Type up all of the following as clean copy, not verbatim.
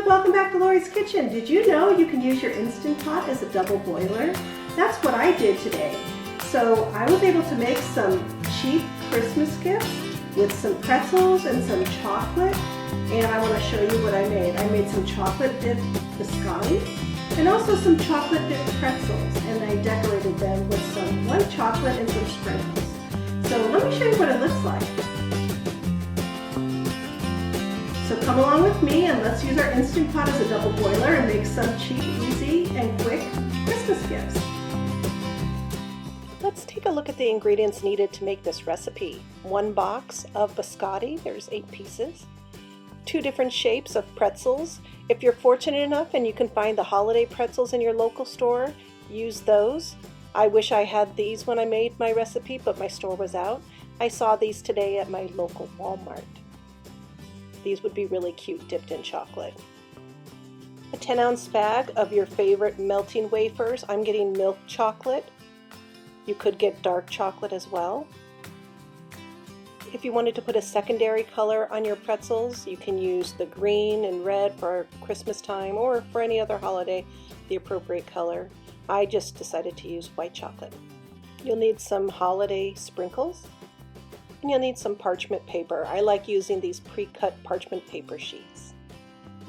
welcome back to Lori's Kitchen. Did you know you can use your Instant Pot as a double boiler? That's what I did today. So I was able to make some cheap Christmas gifts with some pretzels and some chocolate, and I want to show you what I made. I made some chocolate dipped biscotti and also some chocolate dipped pretzels, and I decorated them with some white chocolate and some sprinkles. So let me show you what it looks like. So come along with me and let's use our Instant Pot as a double boiler and make some cheap, easy, and quick Christmas gifts. Let's take a look at the ingredients needed to make this recipe. 1 box of biscotti, there's 8 pieces. 2 different shapes of pretzels. If you're fortunate enough and you can find the holiday pretzels in your local store, use those. I wish I had these when I made my recipe, but my store was out. I saw these today at my local Walmart. These would be really cute dipped in chocolate. A 10-ounce bag of your favorite melting wafers. I'm getting milk chocolate. You could get dark chocolate as well. If you wanted to put a secondary color on your pretzels, you can use the green and red for Christmas time or for any other holiday, the appropriate color. I just decided to use white chocolate. You'll need some holiday sprinkles. And you'll need some parchment paper. I like using these pre-cut parchment paper sheets.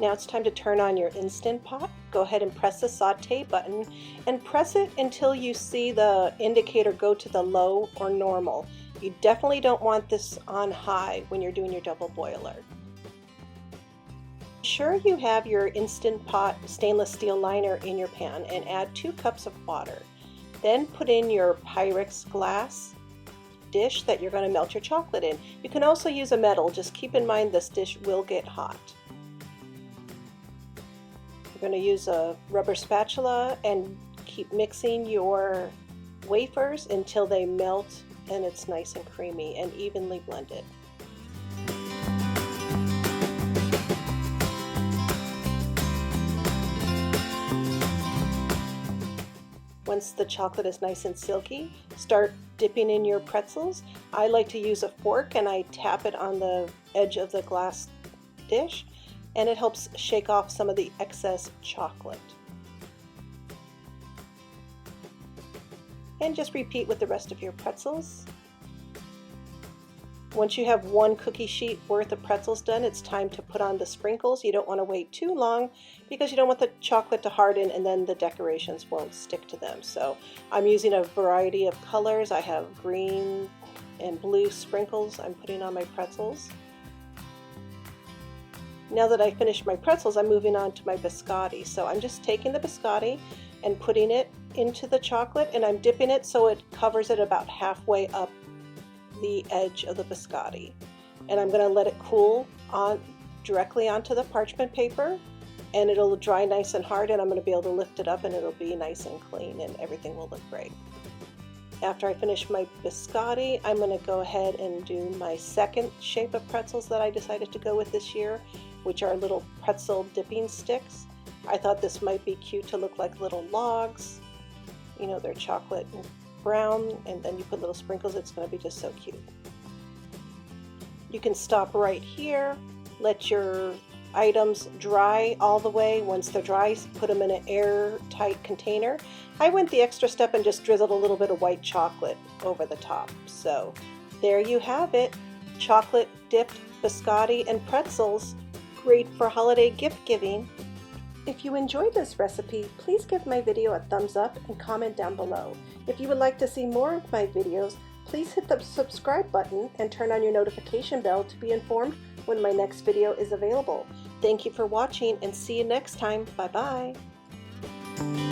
Now it's time to turn on your Instant Pot. Go ahead and press the saute button and press it until you see the indicator go to the low or normal. You definitely don't want this on high when you're doing your double boiler. Ensure you have your Instant Pot stainless steel liner in your pan and add 2 cups of water. Then put in your Pyrex glass dish that you're going to melt your chocolate in. You can also use a metal, just keep in mind this dish will get hot. You're going to use a rubber spatula and keep mixing your wafers until they melt and it's nice and creamy and evenly blended. Once the chocolate is nice and silky, start dipping in your pretzels. I like to use a fork and I tap it on the edge of the glass dish, and it helps shake off some of the excess chocolate. And just repeat with the rest of your pretzels. Once you have 1 cookie sheet worth of pretzels done, it's time to put on the sprinkles. You don't want to wait too long because you don't want the chocolate to harden and then the decorations won't stick to them. So I'm using a variety of colors. I have green and blue sprinkles I'm putting on my pretzels. Now that I finished my pretzels, I'm moving on to my biscotti. So I'm just taking the biscotti and putting it into the chocolate, and I'm dipping it so it covers it about halfway up the edge of the biscotti, and I'm going to let it cool on directly onto the parchment paper, and it'll dry nice and hard, and I'm going to be able to lift it up and it'll be nice and clean and everything will look great. After I finish my biscotti, I'm going to go ahead and do my second shape of pretzels that I decided to go with this year, which are little pretzel dipping sticks. I thought this might be cute to look like little logs. You know, they're chocolate and brown, and then you put little sprinkles. It's going to be just so cute. You can stop right here, let your items dry all the way. Once they're dry, put them in an airtight container. I went the extra step and just drizzled a little bit of white chocolate over the top. So there you have it, chocolate dipped biscotti and pretzels, great for holiday gift giving. If you enjoyed this recipe, please give my video a thumbs up and comment down below. If you would like to see more of my videos, please hit the subscribe button and turn on your notification bell to be informed when my next video is available. Thank you for watching and see you next time. Bye bye.